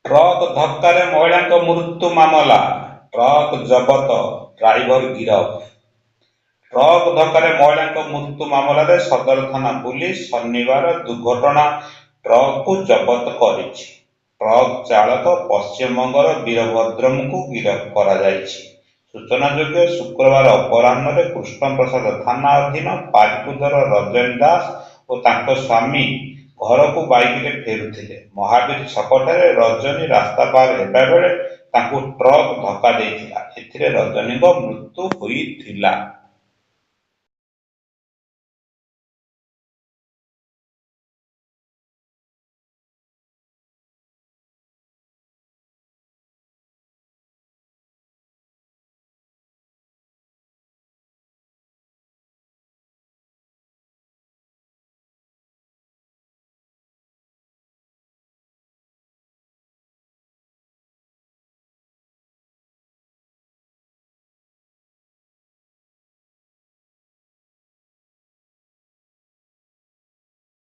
Truck ଧକ୍କାରେ ମହିଳାଙ୍କ ମୃତ୍ୟୁ ମାମଲା, ଟ୍ରକ୍ ଜବତ, ଡ୍ରାଇଭର ଗିରଫ। ଟ୍ରକ୍ ଧକ୍କାରେ ମହିଳାଙ୍କ ମୃତ୍ୟୁ ମାମଲାରେ ସଦର ଥାନା ପୁଲିସ ଶନିବାର ଦୁର୍ଘଟଣା ଟ୍ରକ୍କୁ ଜବତ କରିଛି। ଟ୍ରକ୍ ଚାଳକ ପଶ୍ଚିମବଙ୍ଗର ବୀରଭଦ୍ରମଙ୍କୁ ଗିରଫ କରାଯାଇଛି। ସୂଚନାଯୋଗ୍ୟ, ଶୁକ୍ରବାର ଅପରାହ୍ନରେ କୃଷ୍ଣପ୍ରସାଦ ଥାନା ଅଧୀନ ପାରିକୁଦର ରଜନୀ ଦାସ ଓ ତାଙ୍କ ସ୍ୱାମୀ ଘରକୁ ବାଇକରେ ଫେରୁଥିଲେ। ମହାବୀର ଛକଠାରେ ରଜନୀ ରାସ୍ତା ପାର ହେବା ବେଳେ ତାଙ୍କୁ ଟ୍ରକ୍ ଧକ୍କା ଦେଇଥିଲା। ଏଥିରେ ରଜନୀଙ୍କ ମୃତ୍ୟୁ ହୋଇଥିଲା।